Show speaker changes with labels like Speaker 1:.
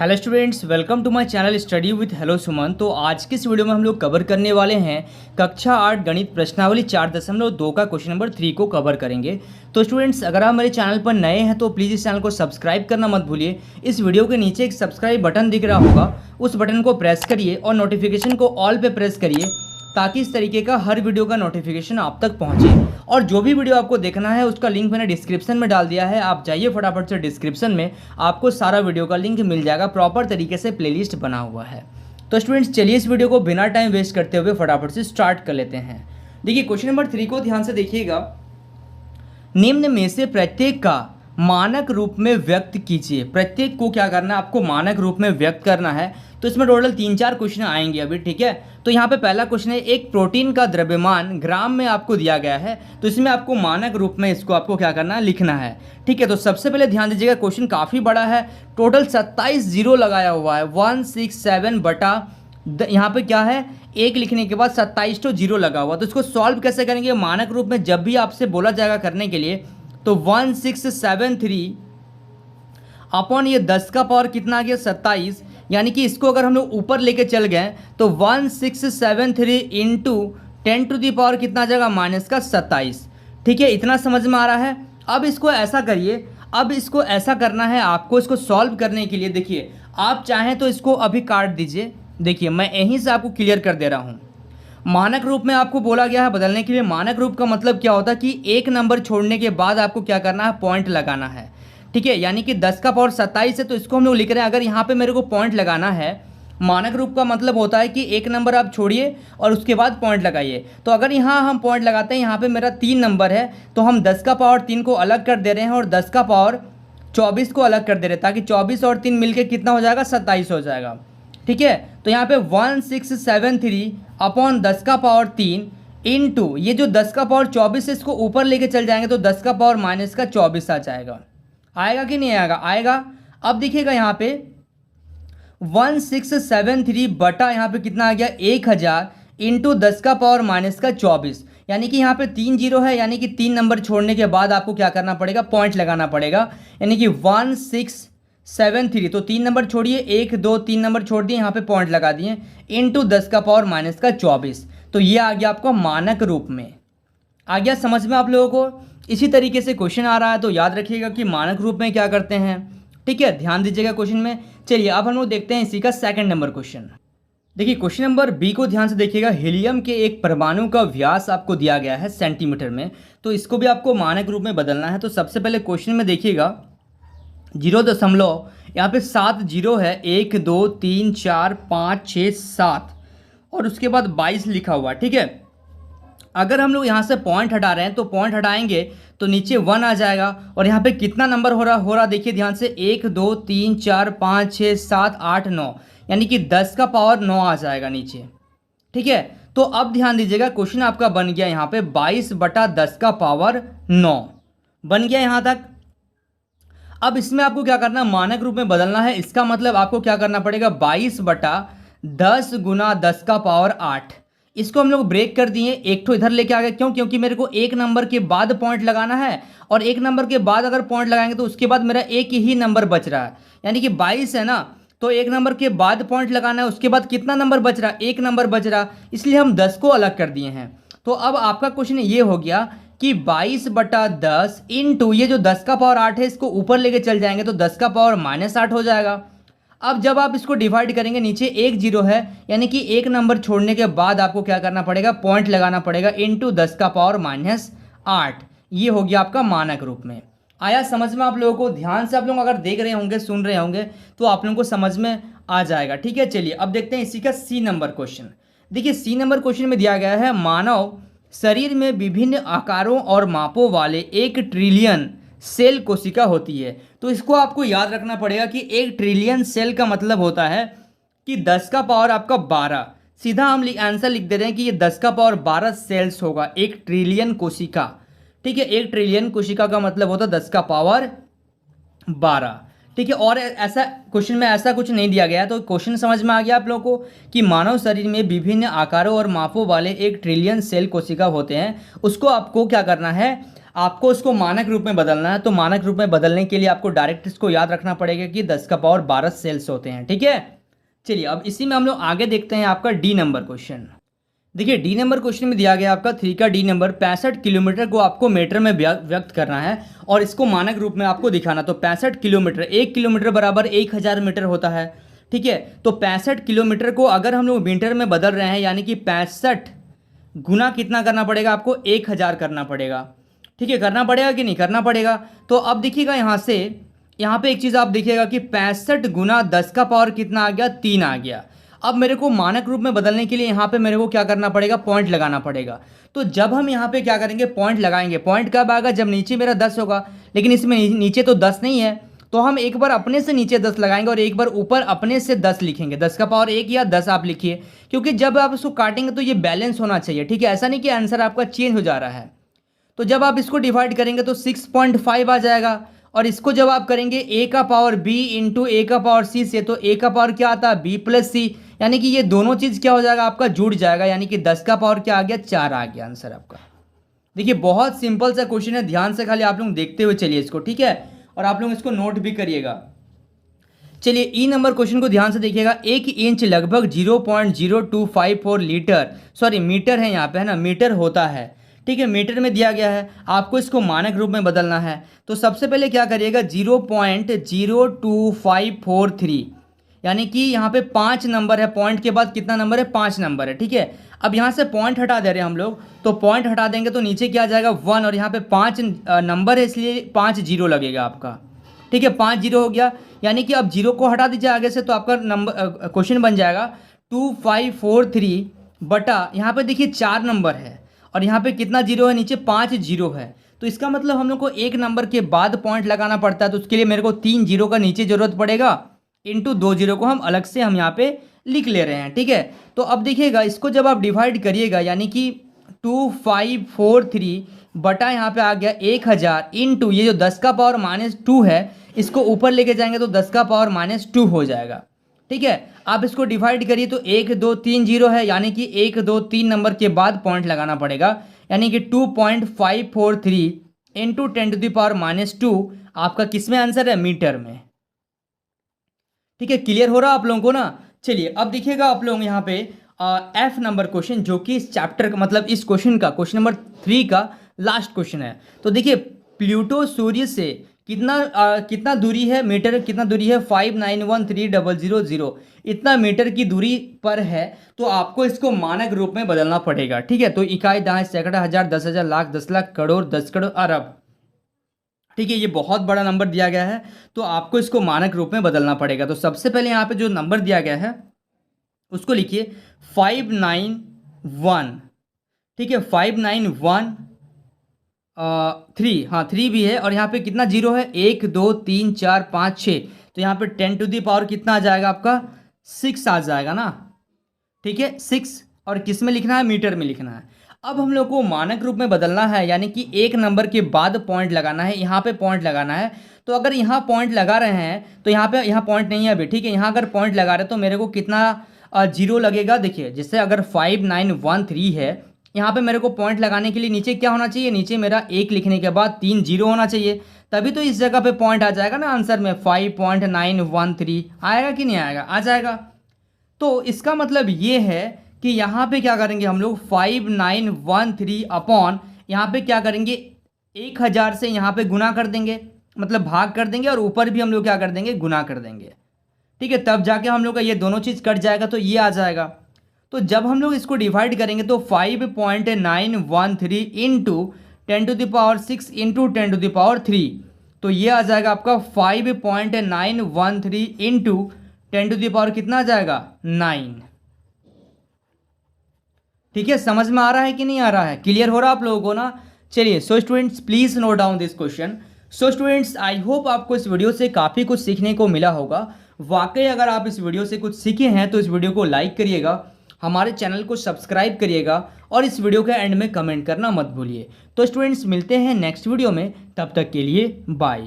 Speaker 1: Hello students, welcome to my channel study with hello Suman. तो आज की इस वीडियो में हम लोग कवर करने वाले हैं कक्षा 8 गणित प्रश्नावली 4.2 का क्वेश्चन नंबर 3 को कवर करेंगे। तो स्टूडेंट्स, अगर आप मेरे चैनल पर नए हैं तो प्लीज़ इस चैनल को सब्सक्राइब करना मत भूलिए। इस वीडियो के नीचे एक सब्सक्राइब बटन दिख रहा होगा, उस बटन को प्रेस करिए और नोटिफिकेशन को ऑल पे प्रेस करिए ताकि इस तरीके का हर वीडियो का नोटिफिकेशन आप तक पहुंचे। और जो भी वीडियो आपको देखना है उसका लिंक मैंने डिस्क्रिप्शन में डाल दिया है, आप जाइए फटाफट से डिस्क्रिप्शन में, आपको सारा वीडियो का लिंक मिल जाएगा। प्रॉपर तरीके से प्लेलिस्ट बना हुआ है। तो स्टूडेंट्स, चलिए इस वीडियो को बिना टाइम वेस्ट करते हुए फटाफट से स्टार्ट कर लेते हैं। देखिए क्वेश्चन नंबर 3 को ध्यान से देखिएगा। निम्न में से प्रत्येक का मानक रूप में व्यक्त कीजिए। प्रत्येक को क्या करना है, आपको मानक रूप में व्यक्त करना है। तो इसमें टोटल 3-4 क्वेश्चन आएंगे अभी, ठीक है। तो यहाँ पे पहला क्वेश्चन है, एक प्रोटीन का द्रव्यमान ग्राम में आपको दिया गया है, तो इसमें आपको मानक रूप में इसको आपको क्या करना है, लिखना है, ठीक है। तो सबसे पहले ध्यान दीजिएगा, क्वेश्चन काफ़ी बड़ा है, टोटल 27 जीरो लगाया हुआ है, 167 बटा यहाँ पे क्या है, एक लिखने के बाद 27 तो जीरो लगा हुआ। तो इसको सॉल्व कैसे करेंगे मानक रूप में, जब भी आपसे बोला जाएगा करने के लिए, तो 1673 अपॉन ये 10 का पावर कितना आ गया 27, यानी कि इसको अगर हम लोग ऊपर लेके चल गए तो 1673 इंटू 10 टू दी पावर कितना आ जाएगा -27, ठीक है। इतना समझ में आ रहा है। अब इसको ऐसा करिए, अब इसको ऐसा करना है आपको, इसको सॉल्व करने के लिए देखिए, आप चाहें तो इसको अभी काट दीजिए। देखिए मैं यहीं से आपको क्लियर कर दे रहा हूँ। मानक रूप में आपको बोला गया है बदलने के लिए। मानक रूप का मतलब क्या होता है कि एक नंबर छोड़ने के बाद आपको क्या करना है, पॉइंट लगाना है, ठीक है। यानी कि 10 का पावर 27 है, तो इसको हम लोग लिख रहे हैं, अगर यहाँ पे मेरे को पॉइंट लगाना है, मानक रूप का मतलब होता है कि एक नंबर आप छोड़िए और उसके बाद पॉइंट लगाइए। तो अगर यहाँ हम पॉइंट लगाते हैं, यहाँ पे मेरा 3 नंबर है, तो हम 10 का पावर 3 को अलग कर दे रहे हैं और 10 का पावर 24 को अलग कर दे रहे हैं, ताकि 24 और 3 मिलके कितना हो जाएगा, 27 हो जाएगा, ठीक है। तो यहाँ पे 1673 अपॉन 10 का पावर 3 इंटू ये जो 10 का पावर 24 है, इसको ऊपर लेके चल जाएंगे तो 10 का पावर -24 आ जाएगा। आएगा कि नहीं आएगा, आएगा। अब देखिएगा यहाँ पे 1673 बटा यहाँ पे कितना आ गया 1000 इंटू 10 का पावर -24, यानी कि यहाँ पे 3 जीरो है, यानी कि 3 नंबर छोड़ने के बाद आपको क्या करना पड़ेगा, पॉइंट लगाना पड़ेगा। यानी कि 1673, तो 3 नंबर छोड़िए, 1 2 3 नंबर छोड़ दिए, यहाँ पे पॉइंट लगा दिए, इंटू 10 का पावर -24। तो ये आ गया आपका मानक रूप में। आ गया समझ में आप लोगों को। इसी तरीके से क्वेश्चन आ रहा है, तो याद रखिएगा कि मानक रूप में क्या करते हैं, ठीक है। ध्यान दीजिएगा क्वेश्चन में। चलिए अब हम लोग देखते हैं इसी का सेकंड नंबर क्वेश्चन। देखिए क्वेश्चन नंबर बी को ध्यान से देखिएगा। हीलियम के एक परमाणु का व्यास आपको दिया गया है सेंटीमीटर में, तो इसको भी आपको मानक रूप में बदलना है। तो सबसे पहले क्वेश्चन में देखिएगा 0 यहाँ पे 7 जीरो है, 1 2 3 4 5 6 7 और उसके बाद 22 लिखा हुआ, ठीक है। अगर हम लोग यहाँ से पॉइंट हटा रहे हैं तो पॉइंट हटाएंगे तो नीचे 1 आ जाएगा, और यहाँ पे कितना नंबर हो रहा देखिए ध्यान से, 1 2 3 4 5 6 7 8 9, यानी कि 10 का पावर 9 आ जाएगा नीचे, ठीक है। तो अब ध्यान दीजिएगा, क्वेश्चन आपका बन गया यहाँ पे 22 बटा 10 का पावर 9 बन गया यहाँ तक। अब इसमें आपको क्या करना है, मानक रूप में बदलना है। इसका मतलब आपको क्या करना पड़ेगा, 22 बटा 10 गुना 10 का पावर 8। इसको हम लोग ब्रेक कर दिए, एक तो इधर लेके आ गए, क्यों, क्योंकि मेरे को एक नंबर के बाद पॉइंट लगाना है, और एक नंबर के बाद अगर पॉइंट लगाएंगे तो उसके बाद मेरा एक ही नंबर बच रहा है, यानी कि 22 है ना, तो एक नंबर के बाद पॉइंट लगाना है, उसके बाद कितना नंबर बच रहा, एक नंबर बच रहा, इसलिए हम 10 को अलग कर दिए हैं। तो अब आपका क्वेश्चन ये हो गया कि 22 बटा 10 इंटू ये जो 10 का पावर 8 है, इसको ऊपर लेके चल जाएंगे तो 10 का पावर -8 हो जाएगा। अब जब आप इसको डिवाइड करेंगे, नीचे 1 जीरो है, यानी कि एक नंबर छोड़ने के बाद आपको क्या करना पड़ेगा, पॉइंट लगाना पड़ेगा, इंटू 10 का पावर -8। ये हो गया आपका मानक रूप में। आया समझ में आप लोगों को। ध्यान से आप लोग अगर देख रहे होंगे, सुन रहे होंगे, तो आप लोगों को समझ में आ जाएगा, ठीक है। चलिए अब देखते हैं इसी का सी नंबर क्वेश्चन। देखिए सी नंबर क्वेश्चन में दिया गया है, मानव शरीर में विभिन्न आकारों और मापों वाले 1 ट्रिलियन सेल कोशिका होती है। तो इसको आपको याद रखना पड़ेगा कि 1 ट्रिलियन सेल का मतलब होता है कि 10 का पावर आपका 12। सीधा हम आंसर लिख दे रहे हैं कि ये 10 का पावर 12 सेल्स होगा, 1 ट्रिलियन कोशिका, ठीक है। 1 ट्रिलियन कोशिका का मतलब होता है 10 का पावर 12, ठीक है। और ऐसा क्वेश्चन में ऐसा कुछ नहीं दिया गया, तो क्वेश्चन समझ में आ गया आप लोगों को कि मानव शरीर में विभिन्न आकारों और मापों वाले 1 ट्रिलियन सेल कोशिका होते हैं। उसको आपको क्या करना है, आपको उसको मानक रूप में बदलना है। तो मानक रूप में बदलने के लिए आपको डायरेक्ट इसको याद रखना पड़ेगा कि 10 का पावर 12 सेल्स होते हैं। ठीक है, चलिए अब इसी में हम लोग आगे देखते हैं आपका डी नंबर क्वेश्चन। देखिए डी नंबर क्वेश्चन में दिया गया आपका 3 का डी नंबर 65 किलोमीटर को आपको मीटर में व्यक्त करना है और इसको मानक रूप में आपको दिखाना। तो 65 किलोमीटर, 1 किलोमीटर बराबर 1000 मीटर होता है। ठीक है, तो 65 किलोमीटर को अगर हम लोग मीटर में बदल रहे हैं यानी कि 65 गुना कितना करना पड़ेगा आपको, 1000 करना पड़ेगा। ठीक है, करना पड़ेगा कि नहीं, करना पड़ेगा। तो अब देखिएगा यहाँ पे एक चीज़ आप देखिएगा कि 65 गुना 10 का पावर कितना आ गया, 3 आ गया। अब मेरे को मानक रूप में बदलने के लिए यहाँ पे मेरे को क्या करना पड़ेगा, पॉइंट लगाना पड़ेगा। तो जब हम यहाँ पे क्या करेंगे, पॉइंट लगाएंगे। पॉइंट कब आएगा, जब नीचे मेरा 10 होगा, लेकिन इसमें नीचे तो 10 नहीं है, तो हम एक बार अपने से नीचे 10 लगाएंगे और एक बार ऊपर अपने से 10 लिखेंगे। 10 का पावर 1 या 10 आप लिखिए, क्योंकि जब आप इसको काटेंगे तो ये बैलेंस होना चाहिए। ठीक है, ऐसा नहीं कि आंसर आपका चेंज हो जा रहा है। तो जब आप इसको डिवाइड करेंगे तो 6.5 आ जाएगा और इसको जब आप करेंगे ए का पावर बी इंटू ए का पावर सी से, तो ए का पावर क्या आता है, बी प्लस सी, यानी कि ये दोनों चीज़ क्या हो जाएगा आपका, जुड़ जाएगा। यानी कि 10 का पावर क्या आ गया, 4 आ गया आंसर आपका। देखिए बहुत सिंपल सा क्वेश्चन है, ध्यान से खाली आप लोग देखते हुए चलिए इसको। ठीक है, और आप लोग इसको नोट भी करिएगा। चलिए ई नंबर क्वेश्चन को ध्यान से देखिएगा। 1 इंच लगभग 0.0254 लीटर, सॉरी मीटर है यहाँ पे, है ना, मीटर होता है। ठीक है, मीटर में दिया गया है, आपको इसको मानक रूप में बदलना है। तो सबसे पहले क्या करिएगा, 0.02543, यानी कि यहाँ पे 5 नंबर है, पॉइंट के बाद कितना नंबर है, 5 नंबर है। ठीक है, अब यहाँ से पॉइंट हटा दे रहे हैं हम लोग, तो पॉइंट हटा देंगे तो नीचे क्या आ जाएगा, 1, और यहाँ पे 5 नंबर है इसलिए 5 जीरो लगेगा आपका। ठीक है, 5 जीरो हो गया, यानी कि अब जीरो को हटा दीजिए आगे से, तो आपका नंबर क्वेश्चन बन जाएगा 2543 बटा, यहाँ पे देखिए 4 नंबर है और यहाँ पे कितना जीरो है, नीचे 5 जीरो है। तो इसका मतलब हम लोग को एक नंबर के बाद पॉइंट लगाना पड़ता है, तो उसके लिए मेरे को 3 जीरो का नीचे जरूरत पड़ेगा, इंटू 2 जीरो को हम अलग से हम यहाँ पे लिख ले रहे हैं। ठीक है, तो अब देखिएगा इसको जब आप डिवाइड करिएगा, यानी कि 2543 बटा यहाँ पे आ गया 1000 इंटू ये जो 10 का पावर -2 है, इसको ऊपर लेके जाएंगे तो 10 का पावर -2 हो जाएगा। ठीक है, आप इसको डिवाइड करिए तो 1 2 3 जीरो है, यानी कि 1 2 3 नंबर के बाद पॉइंट लगाना पड़ेगा, यानी कि 2.543 इंटू 10⁻², आपका किस में आंसर है, मीटर में। ठीक है, क्लियर हो रहा आप लोगों को ना। चलिए अब देखिएगा आप लोग यहाँ पे एफ नंबर क्वेश्चन, जो कि इस चैप्टर का मतलब इस क्वेश्चन का क्वेश्चन नंबर 3 का लास्ट क्वेश्चन है। तो देखिए प्लूटो सूर्य से कितना दूरी है, मीटर कितना दूरी है, 5913000, इतना मीटर की दूरी पर है। तो आपको इसको मानक रूप में बदलना पड़ेगा। ठीक है, तो इकाई, दहाई, सैकड़ा, हजार, 10,000, लाख, 10 लाख, करोड़, 10 करोड़, अरब। ठीक है, ये बहुत बड़ा नंबर दिया गया है, तो आपको इसको मानक रूप में बदलना पड़ेगा। तो सबसे पहले यहाँ पे जो नंबर दिया गया है उसको लिखिए 591। ठीक है, 591 हाँ 3 भी है, और यहाँ पे कितना जीरो है, 1 2 3 4 5 6, तो यहाँ पे 10⁻, कितना आ जाएगा आपका, 6 आ जाएगा ना। ठीक है, 6, और किस में लिखना है, मीटर में लिखना है। अब हम लोग को मानक रूप में बदलना है, यानी कि एक नंबर के बाद पॉइंट लगाना है, यहाँ पे पॉइंट लगाना है। तो अगर यहाँ पॉइंट लगा रहे हैं तो यहाँ पॉइंट नहीं है अभी। ठीक है, यहाँ अगर पॉइंट लगा रहे हैं तो मेरे को कितना जीरो लगेगा, देखिए जैसे अगर 5913 है, यहाँ पे मेरे को पॉइंट लगाने के लिए नीचे क्या होना चाहिए, नीचे मेरा 1 लिखने के बाद 3 जीरो होना चाहिए, तभी तो इस जगह पे पॉइंट आ जाएगा ना आंसर में। 5.913 आएगा कि नहीं आएगा, आ जाएगा। तो इसका मतलब ये है कि यहाँ पे क्या करेंगे हम लोग, 5913 अपॉन यहाँ पे क्या करेंगे, 1000 से यहाँ पे गुना कर देंगे, मतलब भाग कर देंगे, और ऊपर भी हम लोग क्या कर देंगे, गुना कर देंगे। ठीक है, तब जाके हम लोग का ये दोनों चीज़ कट जाएगा, तो ये आ जाएगा। तो जब हम लोग इसको डिवाइड करेंगे तो 5.913 इंटू 10⁻6 इंटू 10⁻3, तो ये आ जाएगा आपका 5.913 इंटू 10⁻, कितना आ जाएगा, 9। ठीक है, समझ में आ रहा है कि नहीं आ रहा है, क्लियर हो रहा आप लोगों को ना। चलिए, so students please note down this question. So students I hope आपको इस वीडियो से काफ़ी कुछ सीखने को मिला होगा। वाकई अगर आप इस वीडियो से कुछ सीखे हैं तो इस वीडियो को लाइक करिएगा, हमारे चैनल को सब्सक्राइब करिएगा, और इस वीडियो के एंड में कमेंट करना मत भूलिए। तो स्टूडेंट्स मिलते हैं नेक्स्ट वीडियो में, तब तक के लिए बाय।